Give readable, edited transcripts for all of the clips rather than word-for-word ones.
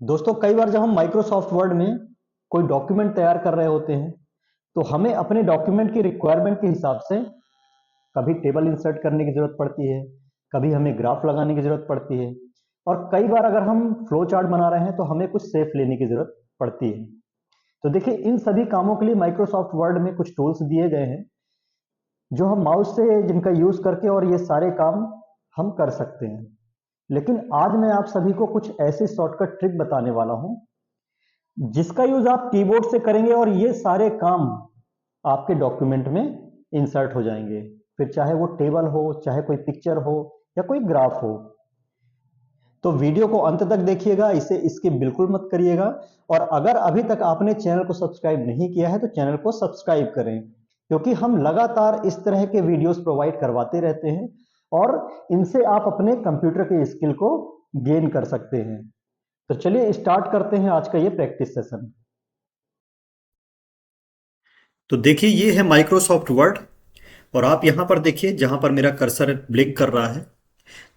दोस्तों कई बार जब हम माइक्रोसॉफ्ट वर्ड में कोई डॉक्यूमेंट तैयार कर रहे होते हैं तो हमें अपने डॉक्यूमेंट की रिक्वायरमेंट के हिसाब से कभी टेबल इंसर्ट करने की जरूरत पड़ती है, कभी हमें ग्राफ लगाने की जरूरत पड़ती है और कई बार अगर हम फ्लो चार्ट बना रहे हैं तो हमें कुछ सेफ लेने की जरूरत पड़ती है। तो देखिए इन सभी कामों के लिए माइक्रोसॉफ्ट वर्ड में कुछ टूल्स दिए गए हैं जो हम माउस से जिनका यूज करके और ये सारे काम हम कर सकते हैं। लेकिन आज मैं आप सभी को कुछ ऐसी शॉर्टकट ट्रिक बताने वाला हूं जिसका यूज आप कीबोर्ड से करेंगे और ये सारे काम आपके डॉक्यूमेंट में इंसर्ट हो जाएंगे, फिर चाहे वो टेबल हो, चाहे कोई पिक्चर हो या कोई ग्राफ हो। तो वीडियो को अंत तक देखिएगा, इसे स्किप बिल्कुल मत करिएगा। और अगर अभी तक आपने चैनल को सब्सक्राइब नहीं किया है तो चैनल को सब्सक्राइब करें, क्योंकि हम लगातार इस तरह के वीडियोस प्रोवाइड करवाते रहते हैं और इनसे आप अपने कंप्यूटर के स्किल को गेन कर सकते हैं। तो चलिए स्टार्ट करते हैं आज का ये प्रैक्टिस सेशन। तो देखिए ये है माइक्रोसॉफ्ट वर्ड। और आप यहाँ पर देखिए जहाँ पर मेरा कर्सर ब्लिंक कर रहा है,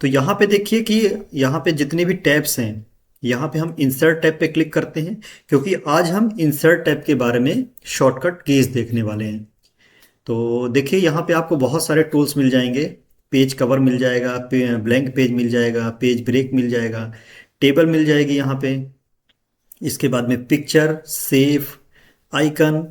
तो यहाँ पे देखिए कि यहाँ पे जितने भी टैब्स हैं, यहाँ पे हम इंसर्ट टैब पे क्लिक करते हैं, क्योंकि आज हम इंसर्ट टैब के बारे में शॉर्टकट कीज देखने वाले हैं। तो देखिए यहाँ पे आपको बहुत सारे टूल्स मिल जाएंगे। पेज कवर मिल जाएगा, ब्लैंक पेज मिल जाएगा, पेज ब्रेक मिल जाएगा, टेबल मिल जाएगी यहाँ पे। इसके बाद में picture, save, icon,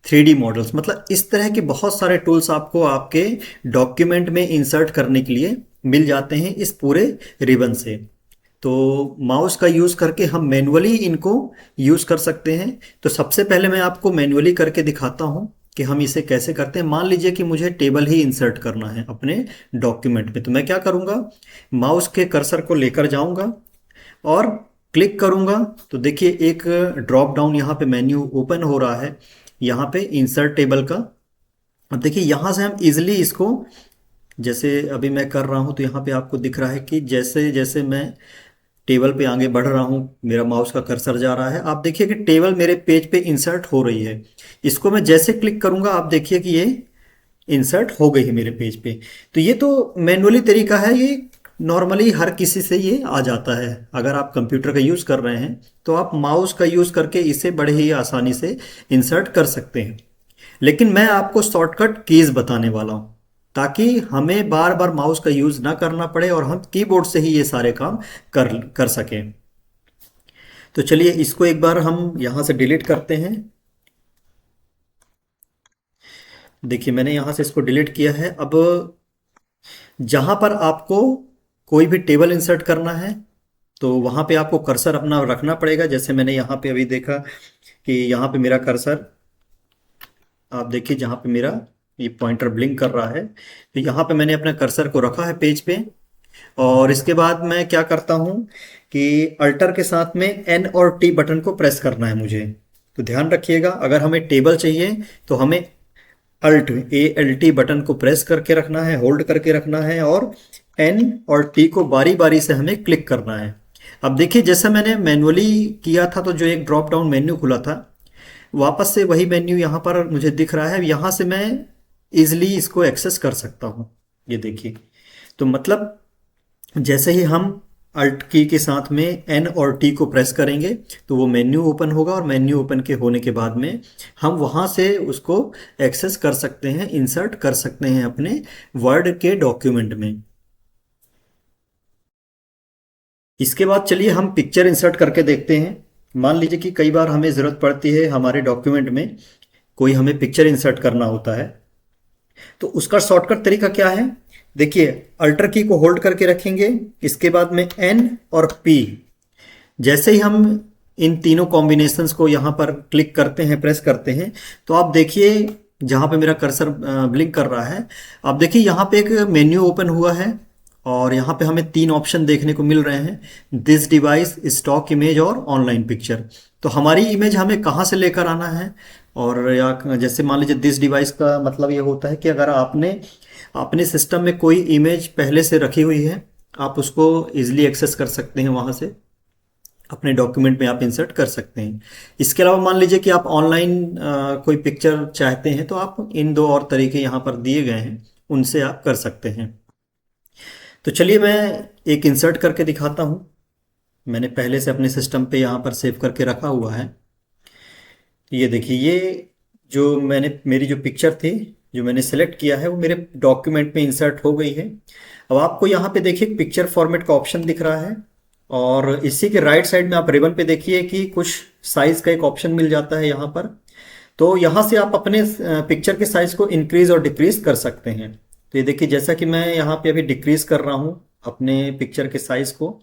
3D models, मतलब इस तरह के बहुत सारे टूल्स आपको आपके डॉक्यूमेंट में इंसर्ट करने के लिए मिल जाते हैं इस पूरे रिबन से। तो माउस का यूज़ करके हम मैनुअली इनको यूज़ कर सकते हैं। तो सबसे पहले मैं आपको मैनुअली करके दिखाता हूँ कि हम इसे कैसे करते हैं। मान लीजिए कि मुझे टेबल ही इंसर्ट करना है अपने डॉक्यूमेंट में, तो मैं क्या करूँगा, माउस के कर्सर को लेकर जाऊँगा और क्लिक करूंगा। तो देखिए एक ड्रॉप डाउन यहाँ पे मेन्यू ओपन हो रहा है, यहाँ पे इंसर्ट टेबल का। अब देखिए यहाँ से हम इजिली इसको, जैसे अभी मैं कर रहा हूँ तो यहाँ पे आपको दिख रहा है कि जैसे जैसे मैं टेबल पे आगे बढ़ रहा हूँ, मेरा माउस का कर्सर जा रहा है, आप देखिए कि टेबल मेरे पेज पे इंसर्ट हो रही है। इसको मैं जैसे क्लिक करूंगा आप देखिए कि ये इंसर्ट हो गई है मेरे पेज पे। तो ये तो मैनुअली तरीका है, ये नॉर्मली हर किसी से ये आ जाता है। अगर आप कंप्यूटर का यूज़ कर रहे हैं तो आप माउस का यूज़ करके इसे बड़े ही आसानी से इंसर्ट कर सकते हैं। लेकिन मैं आपको शॉर्टकट कीज़ बताने वाला हूँ, ताकि हमें बार बार माउस का यूज़ ना करना पड़े और हम कीबोर्ड से ही ये सारे काम कर कर सकें। तो चलिए इसको एक बार हम यहाँ से डिलीट करते हैं। देखिए मैंने यहाँ से इसको डिलीट किया है। अब जहाँ पर आपको कोई भी टेबल इंसर्ट करना है तो वहाँ पे आपको कर्सर अपना रखना पड़ेगा। जैसे मैंने यहाँ पे अभी देखा कि यहाँ पे मेरा कर्सर, आप देखिए जहाँ पे मेरा ये पॉइंटर ब्लिंक कर रहा है, तो यहाँ पे मैंने अपने कर्सर को रखा है पेज पे। और इसके बाद मैं क्या करता हूँ कि अल्टर के साथ में एन और टी बटन को प्रेस करना है मुझे। तो ध्यान रखिएगा, अगर हमें टेबल चाहिए तो हमें ALT बटन को प्रेस करके रखना है, होल्ड करके रखना है, और एन और टी को बारी बारी से हमें क्लिक करना है। अब देखिए जैसा मैंने मैनुअली किया था तो जो एक ड्रॉप डाउन मेन्यू खुला था, वापस से वही मेन्यू यहाँ पर मुझे दिख रहा है। यहाँ से मैं इजिली इसको एक्सेस कर सकता हूँ। ये देखिए, तो मतलब जैसे ही हम अल्ट की के साथ में एन और टी को प्रेस करेंगे तो वो मेन्यू ओपन होगा, और मेन्यू ओपन के होने के बाद में हम वहाँ से उसको एक्सेस कर सकते हैं, इंसर्ट कर सकते हैं अपने वर्ड के डॉक्यूमेंट में। इसके बाद चलिए हम पिक्चर इंसर्ट करके देखते हैं। मान लीजिए कि कई बार हमें ज़रूरत पड़ती है, हमारे डॉक्यूमेंट में कोई हमें पिक्चर इंसर्ट करना होता है, तो उसका शॉर्टकट तरीका क्या है। देखिए अल्टर की को होल्ड करके रखेंगे, इसके बाद में एन और पी, जैसे ही हम इन तीनों कॉम्बिनेशंस को यहाँ पर क्लिक करते हैं, प्रेस करते हैं, तो आप देखिए जहाँ पे मेरा कर्सर ब्लिंक कर रहा है, आप देखिए यहाँ पे एक मेन्यू ओपन हुआ है और यहाँ पे हमें तीन ऑप्शन देखने को मिल रहे हैं, दिस डिवाइस, स्टॉक इमेज और ऑनलाइन पिक्चर। तो हमारी इमेज हमें कहाँ से लेकर आना है, और या जैसे मान लीजिए दिस डिवाइस का मतलब ये होता है कि अगर आपने अपने सिस्टम में कोई इमेज पहले से रखी हुई है, आप उसको इजिली एक्सेस कर सकते हैं, वहाँ से अपने डॉक्यूमेंट में आप इंसर्ट कर सकते हैं। इसके अलावा मान लीजिए कि आप ऑनलाइन कोई पिक्चर चाहते हैं, तो आप इन दो और तरीके यहाँ पर दिए गए हैं, उनसे आप कर सकते हैं। तो चलिए मैं एक इंसर्ट करके दिखाता हूँ। मैंने पहले से अपने सिस्टम पे यहाँ पर सेव करके रखा हुआ है। ये देखिए, ये जो मैंने मेरी जो पिक्चर थी जो मैंने सेलेक्ट किया है वो मेरे डॉक्यूमेंट में इंसर्ट हो गई है। अब आपको यहाँ पे देखिए पिक्चर फॉर्मेट का ऑप्शन दिख रहा है, और इसी के राइट साइड में आप रिबन पे देखिए कि कुछ साइज का एक ऑप्शन मिल जाता है यहाँ पर। तो यहाँ से आप अपने पिक्चर के साइज को इंक्रीज और डिक्रीज कर सकते हैं। तो ये देखिए, जैसा कि मैं यहाँ पे अभी डिक्रीज कर रहा हूँ अपने पिक्चर के साइज को,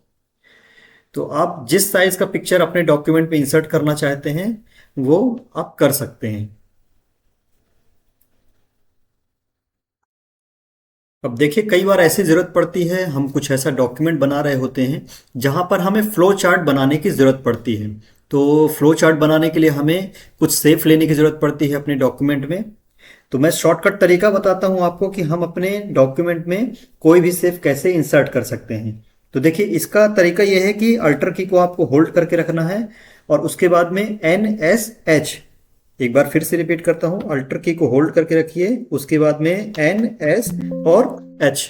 तो आप जिस साइज का पिक्चर अपने डॉक्यूमेंट पे इंसर्ट करना चाहते हैं वो आप कर सकते हैं। अब देखिए, कई बार ऐसी जरूरत पड़ती है, हम कुछ ऐसा डॉक्यूमेंट बना रहे होते हैं जहां पर हमें फ्लो चार्ट बनाने की जरूरत पड़ती है। तो फ्लो चार्ट बनाने के लिए हमें कुछ सेफ लेने की जरूरत पड़ती है अपने डॉक्यूमेंट में। तो मैं शॉर्टकट तरीका बताता हूं आपको कि हम अपने डॉक्यूमेंट में कोई भी सेफ कैसे इंसर्ट कर सकते हैं। तो देखिए, इसका तरीका यह है कि अल्टर की को आपको होल्ड करके रखना है, और उसके बाद में NSH, एक बार फिर से रिपीट करता हूं, अल्टर की को होल्ड करके रखिए, उसके बाद में NS और H।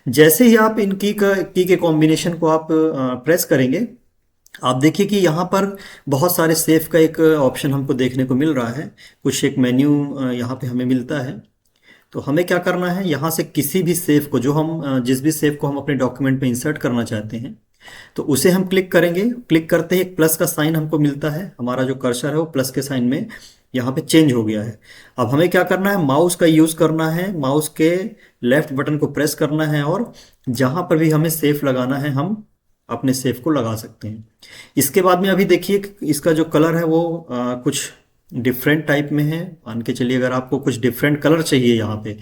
जैसे ही आप इन की के कॉम्बिनेशन को आप प्रेस करेंगे, आप देखिए कि यहाँ पर बहुत सारे सेफ का एक ऑप्शन हमको देखने को मिल रहा है। कुछ एक मेन्यू यहाँ पे हमें मिलता है। तो हमें क्या करना है, यहाँ से किसी भी सेफ को, जो हम जिस भी सेफ को हम अपने डॉक्यूमेंट में इंसर्ट करना चाहते हैं, तो उसे हम क्लिक करेंगे। क्लिक करते ही एक प्लस का साइन हमको मिलता है, हमारा जो कर्सर है वो प्लस के साइन में यहाँ पे चेंज हो गया है। अब हमें क्या करना है, माउस का यूज करना है, माउस के लेफ्ट बटन को प्रेस करना है, और जहां पर भी हमें सेफ लगाना है हम अपने सेफ को लगा सकते हैं। इसके बाद में अभी देखिए इसका जो कलर है वो कुछ डिफरेंट टाइप में है। मान के चलिए, अगर आपको कुछ डिफरेंट कलर चाहिए यहाँ पे,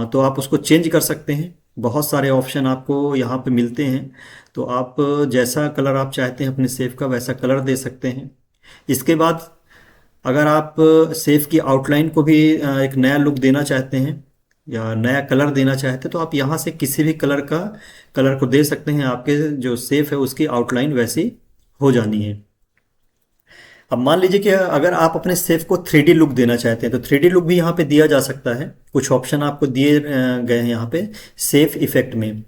तो आप उसको चेंज कर सकते हैं। बहुत सारे ऑप्शन आपको यहाँ पे मिलते हैं, तो आप जैसा कलर आप चाहते हैं अपने सेफ का वैसा कलर दे सकते हैं। इसके बाद अगर आप सेफ की आउटलाइन को भी एक नया लुक देना चाहते हैं या नया कलर देना चाहते हैं, तो आप यहाँ से किसी भी कलर को दे सकते हैं। आपके जो सेफ है उसकी आउटलाइन वैसी हो जानी है। अब मान लीजिए कि अगर आप अपने सेफ को 3D लुक देना चाहते हैं, तो 3D लुक भी यहाँ पे दिया जा सकता है। कुछ ऑप्शन आपको दिए गए हैं यहाँ पे सेफ इफेक्ट में।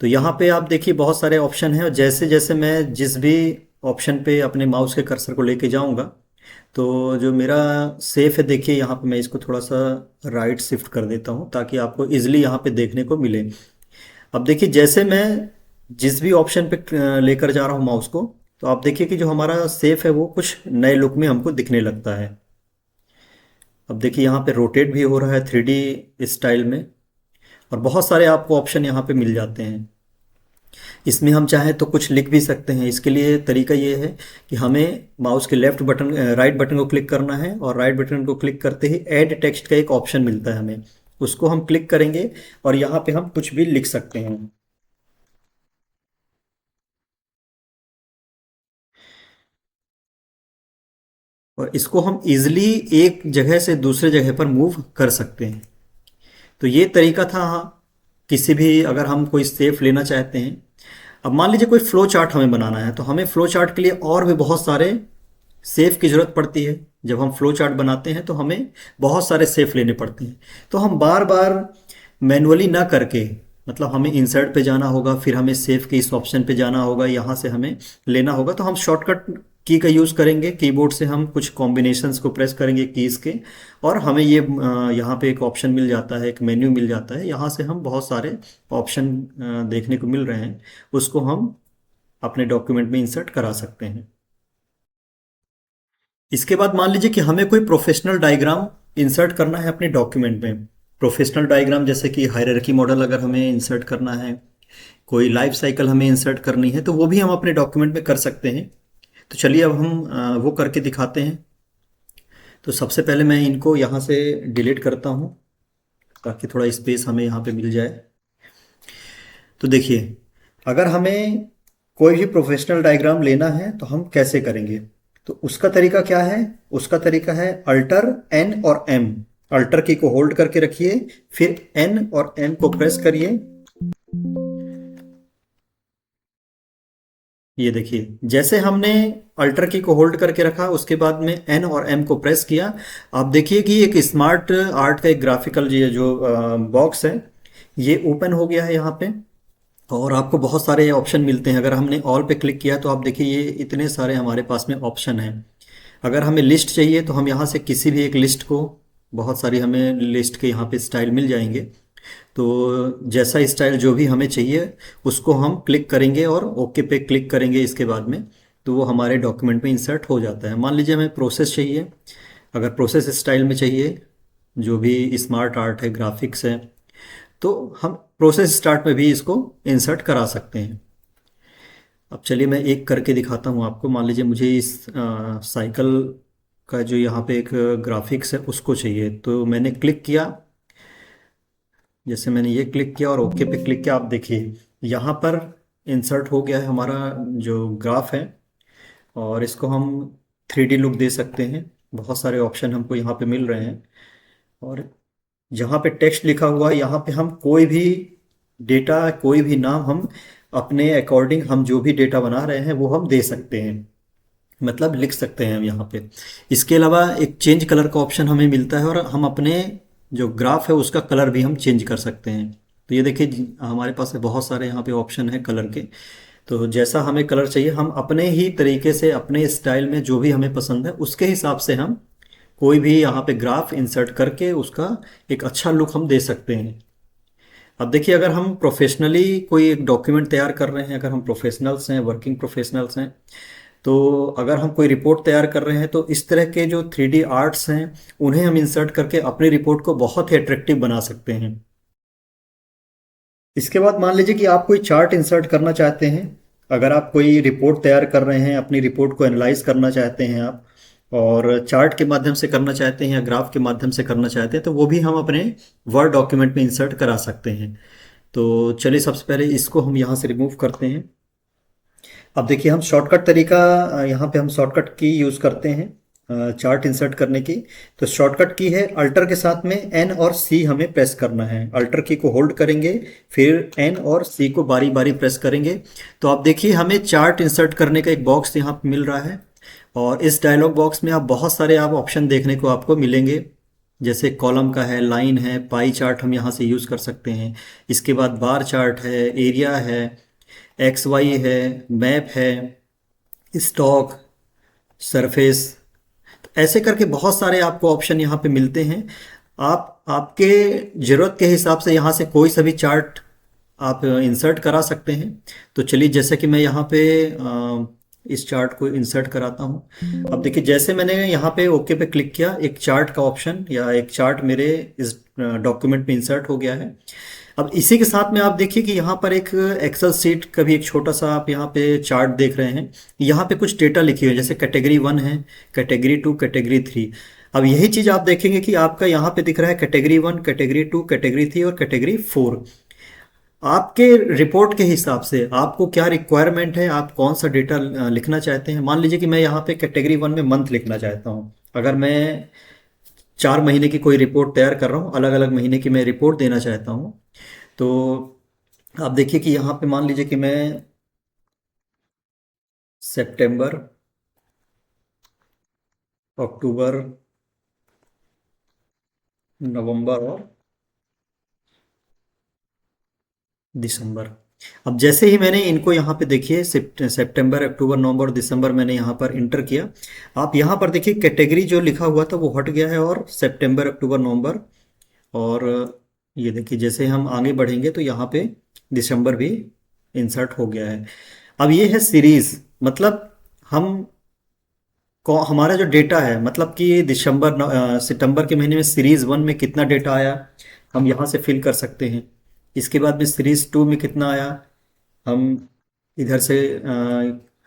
तो यहाँ पे आप देखिए बहुत सारे ऑप्शन हैं, और जैसे जैसे मैं जिस भी ऑप्शन पे अपने माउस के कर्सर को लेके जाऊंगा, तो जो मेरा सेफ है, देखिए यहाँ पे मैं इसको थोड़ा सा राइट शिफ्ट कर देता हूँ ताकि आपको इजिली यहाँ पे देखने को मिले। अब देखिए, जैसे मैं जिस भी ऑप्शन पे लेकर जा रहा हूँ माउस को, तो आप देखिए कि जो हमारा सेफ है वो कुछ नए लुक में हमको दिखने लगता है। अब देखिए यहाँ पे रोटेट भी हो रहा है 3D स्टाइल में, और बहुत सारे आपको ऑप्शन यहाँ पे मिल जाते हैं। इसमें हम चाहें तो कुछ लिख भी सकते हैं। इसके लिए तरीका ये है कि हमें माउस के राइट बटन को क्लिक करना है, और राइट बटन को क्लिक करते ही ऐड टेक्स्ट का एक ऑप्शन मिलता है, हमें उसको हम क्लिक करेंगे और यहाँ पे हम कुछ भी लिख सकते हैं। और इसको हम इजिली एक जगह से दूसरे जगह पर मूव कर सकते हैं। तो ये तरीका था किसी भी, अगर हम कोई सेफ लेना चाहते हैं। अब मान लीजिए कोई फ्लो चार्ट हमें बनाना है, तो हमें फ्लो चार्ट के लिए और भी बहुत सारे सेफ की जरूरत पड़ती है। जब हम फ्लो चार्ट बनाते हैं तो हमें बहुत सारे सेफ लेने पड़ते हैं। तो हम बार बार मैनुअली ना करके, मतलब हमें इंसर्ट पे जाना होगा, फिर हमें सेफ के इस ऑप्शन पे जाना होगा, यहाँ से हमें लेना होगा, तो हम शॉर्टकट की का यूज़ करेंगे। कीबोर्ड से हम कुछ कॉम्बिनेशंस को प्रेस करेंगे कीज के, और हमें ये यहाँ पे एक ऑप्शन मिल जाता है, एक मेन्यू मिल जाता है। यहाँ से हम बहुत सारे ऑप्शन देखने को मिल रहे हैं, उसको हम अपने डॉक्यूमेंट में इंसर्ट करा सकते हैं। इसके बाद मान लीजिए कि हमें कोई प्रोफेशनल डायग्राम इंसर्ट करना है अपने डॉक्यूमेंट में। प्रोफेशनल डायग्राम जैसे कि हायरार्की मॉडल अगर हमें इंसर्ट करना है, कोई लाइफ साइकिल हमें इंसर्ट करनी है, तो वो भी हम अपने डॉक्यूमेंट में कर सकते हैं। तो चलिए अब हम वो करके दिखाते हैं। तो सबसे पहले मैं इनको यहाँ से डिलीट करता हूँ ताकि थोड़ा स्पेस हमें यहाँ पे मिल जाए। तो देखिए, अगर हमें कोई भी प्रोफेशनल डायग्राम लेना है तो हम कैसे करेंगे, तो उसका तरीका क्या है, उसका तरीका है अल्टर एन और एम। अल्टर की को होल्ड करके रखिए, फिर एन और एम को प्रेस करिए। ये देखिए, जैसे हमने अल्टर की को होल्ड करके रखा, उसके बाद में एन और एम को प्रेस किया, आप देखिए कि एक स्मार्ट आर्ट का एक ग्राफिकल ये जो बॉक्स है ये ओपन हो गया है यहाँ पे। और आपको बहुत सारे ऑप्शन मिलते हैं। अगर हमने ऑल पे क्लिक किया तो आप देखिए ये इतने सारे हमारे पास में ऑप्शन हैं। अगर हमें लिस्ट चाहिए तो हम यहाँ से किसी भी एक लिस्ट को, बहुत सारी हमें लिस्ट के यहाँ पे स्टाइल मिल जाएंगे। तो जैसा स्टाइल जो भी हमें चाहिए उसको हम क्लिक करेंगे और ओके पे क्लिक करेंगे इसके बाद में, तो वो हमारे डॉक्यूमेंट में इंसर्ट हो जाता है। मान लीजिए हमें प्रोसेस चाहिए, अगर प्रोसेस स्टाइल में चाहिए, जो भी स्मार्ट आर्ट है, ग्राफिक्स है, तो हम प्रोसेस स्टार्ट में भी इसको इंसर्ट करा सकते हैं। अब चलिए मैं एक करके दिखाता हूँ आपको। मान लीजिए मुझे इस साइकिल का जो यहाँ पे एक ग्राफिक्स है उसको चाहिए, तो मैंने क्लिक किया। जैसे मैंने ये क्लिक किया और ओके पे क्लिक किया, आप देखिए यहाँ पर इंसर्ट हो गया है हमारा जो ग्राफ है। और इसको हम 3D लुक दे सकते हैं। बहुत सारे ऑप्शन हमको यहाँ पे मिल रहे हैं। और जहाँ पे टेक्स्ट लिखा हुआ है यहाँ पे हम कोई भी डेटा, कोई भी नाम हम अपने अकॉर्डिंग, हम जो भी डेटा बना रहे हैं वो हम दे सकते हैं, मतलब लिख सकते हैं हम यहाँ पे। इसके अलावा एक चेंज कलर का ऑप्शन हमें मिलता है और हम अपने जो ग्राफ है उसका कलर भी हम चेंज कर सकते हैं। तो ये देखिए हमारे पास बहुत सारे यहाँ पे ऑप्शन है कलर के। तो जैसा हमें कलर चाहिए हम अपने ही तरीके से, अपने स्टाइल में जो भी हमें पसंद है उसके हिसाब से हम कोई भी यहाँ पे ग्राफ इंसर्ट करके उसका एक अच्छा लुक हम दे सकते हैं। अब देखिए अगर हम प्रोफेशनली कोई एक डॉक्यूमेंट तैयार कर रहे हैं, अगर हम प्रोफेशनल्स हैं, वर्किंग प्रोफेशनल्स हैं, तो अगर हम कोई रिपोर्ट तैयार कर रहे हैं तो इस तरह के जो 3D आर्ट्स हैं उन्हें हम इंसर्ट करके अपनी रिपोर्ट को बहुत ही अट्रैक्टिव बना सकते हैं। इसके बाद मान लीजिए कि आप कोई चार्ट इंसर्ट करना चाहते हैं। अगर आप कोई रिपोर्ट तैयार कर रहे हैं, अपनी रिपोर्ट को एनालाइज करना चाहते हैं आप, और चार्ट के माध्यम से करना चाहते हैं या ग्राफ के माध्यम से करना चाहते हैं, तो वो भी हम अपने वर्ड डॉक्यूमेंट में इंसर्ट करा सकते हैं। तो चलिए सबसे पहले इसको हम यहाँ से रिमूव करते हैं। अब देखिए हम शॉर्टकट तरीका, यहाँ पे हम शॉर्टकट की यूज़ करते हैं चार्ट इंसर्ट करने की। तो शॉर्टकट की है अल्टर के साथ में एन और सी हमें प्रेस करना है। अल्टर की को होल्ड करेंगे, फिर एन और सी को बारी बारी प्रेस करेंगे। तो आप देखिए हमें चार्ट इंसर्ट करने का एक बॉक्स यहाँ पे मिल रहा है। और इस डायलॉग बॉक्स में आप बहुत सारे आप ऑप्शन देखने को आपको मिलेंगे। जैसे कॉलम का है, लाइन है, पाई चार्ट हम यहाँ से यूज़ कर सकते हैं। इसके बाद बार चार्ट है, एरिया है, एक्स वाई है, मैप है, स्टॉक, सरफेस, ऐसे करके बहुत सारे आपको ऑप्शन यहाँ पे मिलते हैं। आप आपके ज़रूरत के हिसाब से यहाँ से कोई सा भी चार्ट आप इंसर्ट करा सकते हैं। तो चलिए जैसे कि मैं यहाँ पे इस चार्ट को इंसर्ट कराता हूँ। अब देखिए जैसे मैंने यहाँ पे ओके पे क्लिक किया, एक चार्ट का ऑप्शन या एक चार्ट मेरे इस डॉक्यूमेंट में इंसर्ट हो गया है। अब इसी के साथ में आप देखिए कि यहाँ पर एक एक्सेल सीट का भी एक छोटा सा आप यहाँ पे चार्ट देख रहे हैं। यहाँ पे कुछ डेटा लिखी हुई है, जैसे कैटेगरी 1 है, कैटेगरी 2, कैटेगरी 3। अब यही चीज़ आप देखेंगे कि आपका यहाँ पे दिख रहा है कैटेगरी 1, कैटेगरी 2, कैटेगरी 3 और कैटेगरी 4। आपके रिपोर्ट के हिसाब से आपको क्या रिक्वायरमेंट है, आप कौन सा डेटा लिखना चाहते हैं। मान लीजिए कि मैं यहाँ पे कैटेगरी 1 में मंथ लिखना चाहता हूँ। अगर मैं 4 महीने की कोई रिपोर्ट तैयार कर रहा हूँ, अलग अलग महीने की मैं रिपोर्ट देना चाहता हूँ, तो आप देखिए कि यहाँ पे मान लीजिए कि मैं सितंबर, अक्टूबर, नवंबर और दिसंबर। अब जैसे ही मैंने इनको यहाँ पे देखिए सितंबर, अक्टूबर, नवंबर और दिसंबर मैंने यहाँ पर इंटर किया। आप यहाँ पर देखिए कैटेगरी जो लिखा हुआ था वो हट गया है और सितंबर, अक्टूबर, नवंबर, और ये देखिए जैसे हम आगे बढ़ेंगे तो यहाँ पे दिसंबर भी इंसर्ट हो गया है। अब ये है सीरीज, मतलब हम हमारा जो डेटा है, मतलब कि सितंबर के महीने में सीरीज 1 में कितना डेटा आया हम यहाँ से फिल कर सकते हैं। इसके बाद में सीरीज 2 में कितना आया, हम इधर से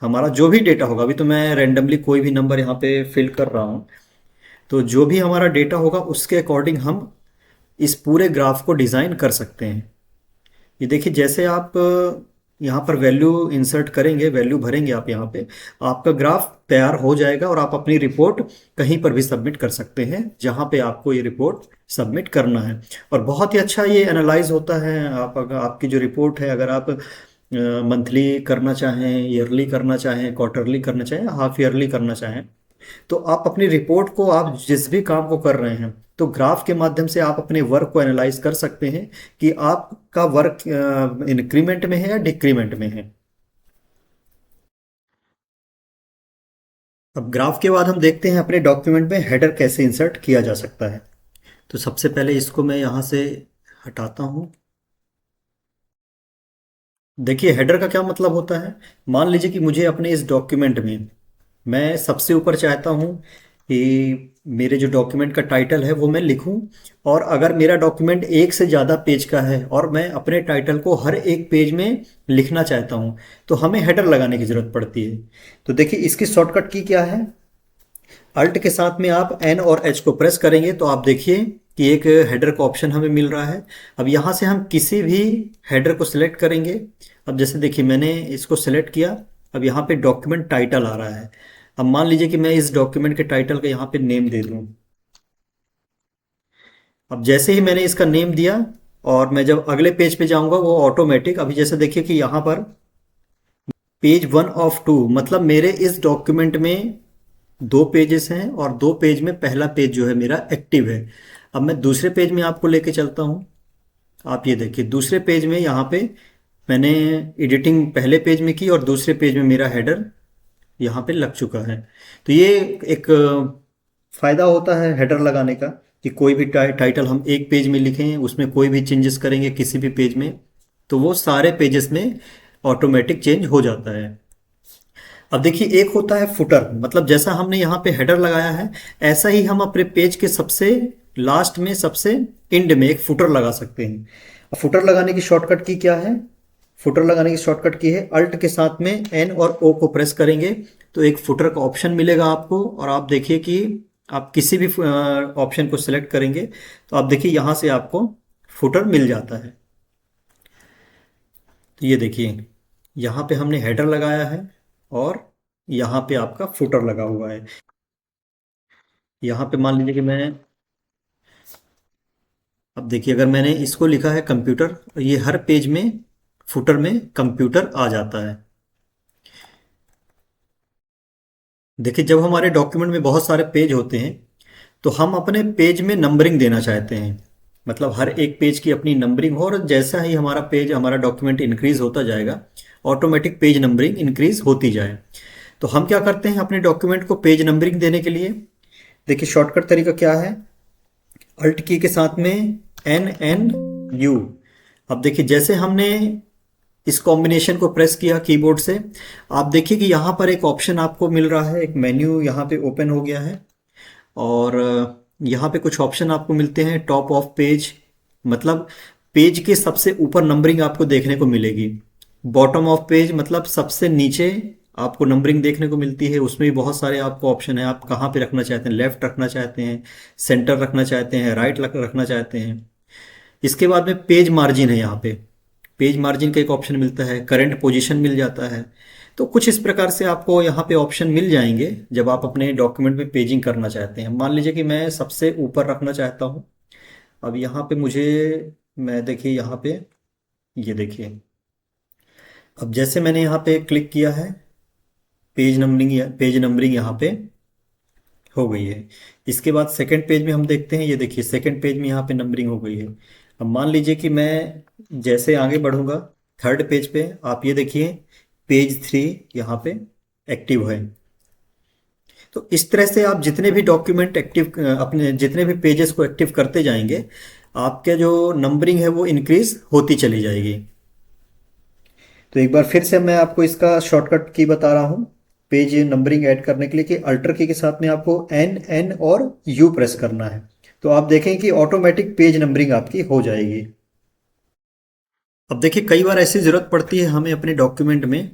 हमारा जो भी डेटा होगा, अभी तो मैं रैंडमली कोई भी नंबर यहाँ पे फिल कर रहा हूँ, तो जो भी हमारा डेटा होगा उसके अकॉर्डिंग हम इस पूरे ग्राफ को डिज़ाइन कर सकते हैं। ये देखिए जैसे आप यहाँ पर वैल्यू इंसर्ट करेंगे, वैल्यू भरेंगे आप यहाँ पे, आपका ग्राफ तैयार हो जाएगा और आप अपनी रिपोर्ट कहीं पर भी सबमिट कर सकते हैं जहाँ पे आपको ये रिपोर्ट सबमिट करना है। और बहुत ही अच्छा ये एनालाइज होता है। आप अगर आपकी जो रिपोर्ट है, अगर आप मंथली करना चाहें, ईयरली करना चाहें, क्वार्टरली करना चाहें, हाफ ईयरली करना चाहें, तो आप अपनी रिपोर्ट को, आप जिस भी काम को कर रहे हैं, तो ग्राफ के माध्यम से आप अपने वर्क को एनालाइज कर सकते हैं कि आपका वर्क इंक्रीमेंट में है या डिक्रीमेंट में है। अब ग्राफ के बाद हम देखते हैं अपने डॉक्यूमेंट में हेडर कैसे इंसर्ट किया जा सकता है। तो सबसे पहले इसको मैं यहाँ से हटाता हूँ। देखिए हेडर का क्या मतलब होता है। मान लीजिए कि मुझे अपने इस डॉक्यूमेंट में, मैं सबसे ऊपर चाहता हूँ कि मेरे जो डॉक्यूमेंट का टाइटल है वो मैं लिखूं, और अगर मेरा डॉक्यूमेंट एक से ज़्यादा पेज का है और मैं अपने टाइटल को हर एक पेज में लिखना चाहता हूँ, तो हमें हेडर लगाने की ज़रूरत पड़ती है। तो देखिए इसकी शॉर्टकट की क्या है। अल्ट के साथ में आप एन और एच को प्रेस करेंगे तो आप देखिए कि एक हेडर का ऑप्शन हमें मिल रहा है। अब यहाँ से हम किसी भी हेडर को सिलेक्ट करेंगे। अब जैसे देखिए मैंने इसको सिलेक्ट किया, अब यहाँ पे डॉक्यूमेंट टाइटल आ रहा है। अब मान लीजिए कि मैं इस डॉक्यूमेंट के टाइटल का यहाँ पे नेम दे दूँ। अब जैसे ही मैंने इसका नेम दिया और मैं जब अगले पेज पे जाऊंगा वो ऑटोमेटिक, अभी जैसे देखिए कि यहाँ पर पेज 1 of 2, मतलब मेरे इस डॉक्यूमेंट में दो पेजेस हैं और दो पेज में पहला पेज जो है मेरा एक्टिव है। अब मैं दूसरे पेज में आपको लेके चलता हूँ। आप ये देखिए दूसरे पेज में यहाँ पे मैंने एडिटिंग पहले पेज में की और दूसरे पेज में मेरा हेडर यहाँ पे लग चुका है। तो ये एक फायदा होता है हेडर लगाने का कि कोई भी टाइटल हम एक पेज में लिखें, उसमें कोई भी चेंजेस करेंगे किसी भी पेज में, तो वो सारे पेजेस में ऑटोमेटिक चेंज हो जाता है। अब देखिए एक होता है फुटर, मतलब जैसा हमने यहाँ पे हेडर लगाया है ऐसा ही हम अपने पेज के सबसे लास्ट में, सबसे एंड में एक फुटर लगा सकते हैं। अब फुटर लगाने की शॉर्टकट की क्या है। फुटर लगाने की शॉर्टकट की है अल्ट के साथ में एन और ओ को प्रेस करेंगे तो एक फुटर का ऑप्शन मिलेगा आपको, और आप देखिए कि आप किसी भी ऑप्शन को सिलेक्ट करेंगे तो आप देखिए यहाँ से आपको फुटर मिल जाता है। तो ये देखिए यहाँ पे हमने हेडर लगाया है और यहाँ पे आपका फुटर लगा हुआ है। यहाँ पे मान लीजिए कि मैं, अब देखिए अगर मैंने इसको लिखा है कंप्यूटर, ये हर पेज में फुटर में कंप्यूटर आ जाता है। देखिए जब हमारे डॉक्यूमेंट में बहुत सारे पेज होते हैं तो हम अपने पेज में नंबरिंग देना चाहते हैं, मतलब हर एक पेज की अपनी नंबरिंग हो, और जैसा ही हमारा पेज, हमारा डॉक्यूमेंट इंक्रीज होता जाएगा ऑटोमेटिक पेज नंबरिंग इंक्रीज होती जाए। तो हम क्या करते हैं अपने डॉक्यूमेंट को पेज नंबरिंग देने के लिए, देखिए शॉर्टकट तरीका क्या है। अल्ट की के साथ में एन एन यू। अब देखिए जैसे हमने इस कॉम्बिनेशन को प्रेस किया कीबोर्ड से, आप देखिए कि यहाँ पर एक ऑप्शन आपको मिल रहा है, एक मेन्यू यहाँ पे ओपन हो गया है, और यहाँ पे कुछ ऑप्शन आपको मिलते हैं। टॉप ऑफ पेज, मतलब पेज के सबसे ऊपर नंबरिंग आपको देखने को मिलेगी। बॉटम ऑफ पेज मतलब सबसे नीचे आपको नंबरिंग देखने को मिलती है। उसमें भी बहुत सारे आपको ऑप्शन है, आप कहाँ पे रखना चाहते हैं, लेफ्ट रखना चाहते हैं, सेंटर रखना चाहते हैं, राइट रखना चाहते हैं। इसके बाद में पेज मार्जिन है, यहाँ पे पेज मार्जिन का एक ऑप्शन मिलता है, करंट पोजीशन मिल जाता है। तो कुछ इस प्रकार से आपको यहाँ पे ऑप्शन मिल जाएंगे जब आप अपने डॉक्यूमेंट में पेजिंग करना चाहते हैं। मान लीजिए कि मैं सबसे ऊपर रखना चाहता हूँ। अब यहाँ पे मुझे, मैं देखिए यहाँ पे, ये देखिए अब जैसे मैंने यहाँ पे क्लिक किया है, पेज नंबरिंग यहाँ पे हो गई है। इसके बाद सेकंड पेज में हम देखते हैं, ये देखिए सेकंड पेज में यहाँ पे नंबरिंग हो गई है। अब मान लीजिए कि मैं जैसे आगे बढ़ूंगा थर्ड पेज पे, आप ये देखिए पेज 3 यहाँ पे एक्टिव है। तो इस तरह से आप जितने भी डॉक्यूमेंट एक्टिव, अपने जितने भी पेजेस को एक्टिव करते जाएंगे, आपके जो नंबरिंग है वो इंक्रीज होती चली जाएगी। तो एक बार फिर से मैं आपको इसका शॉर्टकट की बता रहा हूँ पेज नंबरिंग ऐड करने के लिए, कि अल्टर की के साथ में आपको एन एन और यू प्रेस करना है। तो आप देखें कि ऑटोमेटिक पेज नंबरिंग आपकी हो जाएगी। अब देखिए कई बार ऐसी ज़रूरत पड़ती है हमें अपने डॉक्यूमेंट में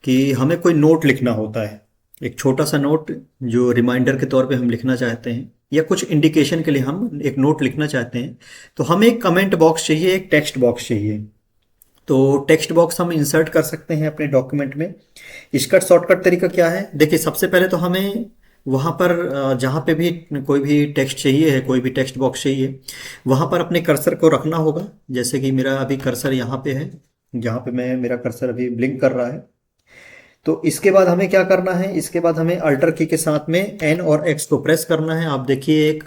कि हमें कोई नोट लिखना होता है, एक छोटा सा नोट जो रिमाइंडर के तौर पे हम लिखना चाहते हैं, या कुछ इंडिकेशन के लिए हम एक नोट लिखना चाहते हैं। तो हमें एक कमेंट बॉक्स चाहिए, एक टेक्स्ट बॉक्स चाहिए। तो टेक्स्ट बॉक्स हम इंसर्ट कर सकते हैं अपने डॉक्यूमेंट में। इसका शॉर्टकट तरीका क्या है, देखिए सबसे पहले तो हमें वहाँ पर जहाँ पे भी कोई भी टेक्स्ट चाहिए है, कोई भी टेक्स्ट बॉक्स चाहिए, वहाँ पर अपने कर्सर को रखना होगा। जैसे कि मेरा अभी कर्सर यहाँ पे है, जहाँ पे मैं, मेरा कर्सर अभी ब्लिंक कर रहा है। तो इसके बाद हमें क्या करना है, इसके बाद हमें अल्टर की के साथ में एन और एक्स को प्रेस करना है। आप देखिए एक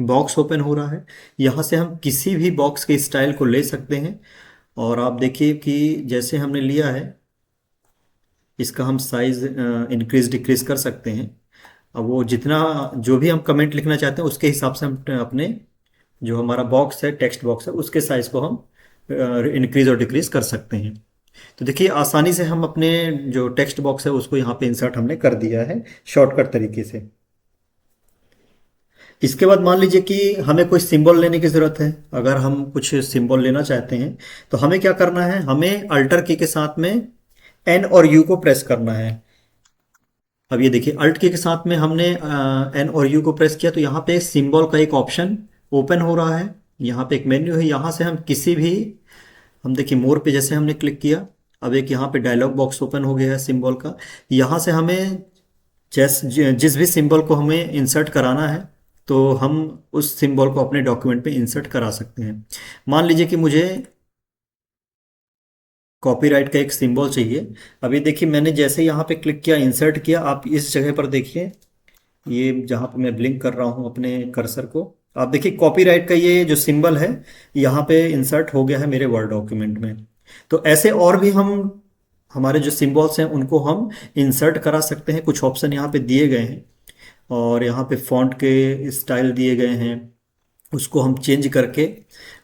बॉक्स ओपन हो रहा है, यहाँ से हम किसी भी बॉक्स के स्टाइल को ले सकते हैं। और आप देखिए कि जैसे हमने लिया है इसका हम साइज इंक्रीज डिक्रीज कर सकते हैं। अब वो जितना जो भी हम कमेंट लिखना चाहते हैं उसके हिसाब से हम अपने जो हमारा बॉक्स है, टेक्स्ट बॉक्स है, उसके साइज को हम इंक्रीज और डिक्रीज कर सकते हैं। तो देखिए आसानी से हम अपने जो टेक्स्ट बॉक्स है उसको यहाँ पे इंसर्ट हमने कर दिया है शॉर्टकट तरीके से। इसके बाद मान लीजिए कि हमें कोई सिंबल लेने की ज़रूरत है। अगर हम कुछ सिंबल लेना चाहते हैं तो हमें क्या करना है, हमें अल्टर की के साथ में एन और यू को प्रेस करना है। अब ये देखिए अल्ट की के साथ में हमने एन और यू को प्रेस किया तो यहाँ पे सिंबल का एक ऑप्शन ओपन हो रहा है। यहाँ पे एक मेन्यू है, यहाँ से हम किसी भी, हम देखिए मोर पे जैसे हमने क्लिक किया, अब एक यहाँ पे डायलॉग बॉक्स ओपन हो गया है सिंबल का। यहाँ से हमें जिस भी सिंबल को हमें इंसर्ट कराना है तो हम उस सिंबल को अपने डॉक्यूमेंट पे इंसर्ट करा सकते हैं। मान लीजिए कि मुझे कॉपीराइट का एक सिंबल चाहिए। अभी देखिए मैंने जैसे यहाँ पे क्लिक किया, इंसर्ट किया, आप इस जगह पर देखिए, ये जहाँ पे मैं ब्लिंक कर रहा हूँ अपने कर्सर को, आप देखिए कॉपीराइट का ये जो सिंबल है यहाँ पे इंसर्ट हो गया है मेरे वर्ड डॉक्यूमेंट में। तो ऐसे और भी हम हमारे जो सिंबल्स हैं उनको हम इंसर्ट करा सकते हैं। कुछ ऑप्शन यहाँ पे दिए गए हैं और यहाँ पे फॉन्ट के स्टाइल दिए गए हैं, उसको हम चेंज करके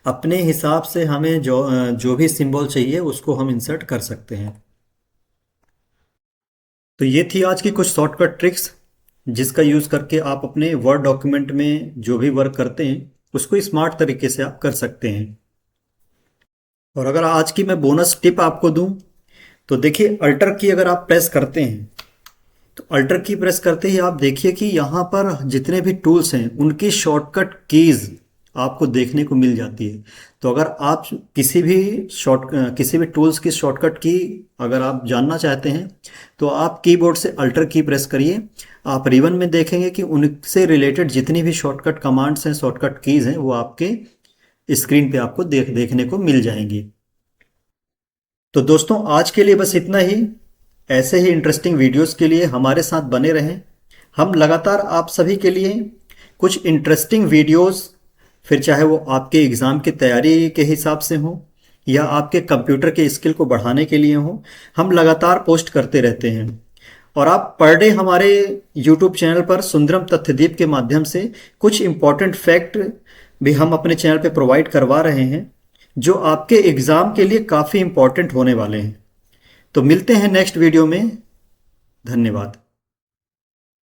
अपने हिसाब से हमें जो भी सिंबल चाहिए उसको हम इंसर्ट कर सकते हैं। तो ये थी आज की कुछ शॉर्टकट ट्रिक्स जिसका यूज़ करके आप अपने वर्ड डॉक्यूमेंट में जो भी वर्क करते हैं उसको स्मार्ट तरीके से आप कर सकते हैं। और अगर आज की मैं बोनस टिप आपको दूं तो देखिए अल्टर की अगर आप प्रेस करते हैं तो अल्टर की प्रेस करते ही आप देखिए कि यहाँ पर जितने भी टूल्स हैं उनकी शॉर्टकट कीज़ आपको देखने को मिल जाती है। तो अगर आप किसी भी टूल्स की शॉर्टकट की अगर आप जानना चाहते हैं तो आप कीबोर्ड से अल्टर की प्रेस करिए। आप रिबन में देखेंगे कि उनसे रिलेटेड जितनी भी शॉर्टकट कमांड्स हैं, शॉर्टकट कीज़ हैं, वो आपके स्क्रीन पे आपको देखने को मिल जाएंगी। तो दोस्तों आज के लिए बस इतना ही। ऐसे ही इंटरेस्टिंग वीडियोस के लिए हमारे साथ बने रहें। हम लगातार आप सभी के लिए कुछ इंटरेस्टिंग वीडियोस, फिर चाहे वो आपके एग्ज़ाम की तैयारी के हिसाब से हो या आपके कंप्यूटर के स्किल को बढ़ाने के लिए हो, हम लगातार पोस्ट करते रहते हैं। और आप पर डे हमारे यूट्यूब चैनल पर सुंदरम तथ्यदीप के माध्यम से कुछ इंपॉर्टेंट फैक्ट भी हम अपने चैनल पे प्रोवाइड करवा रहे हैं जो आपके एग्ज़ाम के लिए काफ़ी इंपॉर्टेंट होने वाले हैं। तो मिलते हैं नेक्स्ट वीडियो में। धन्यवाद।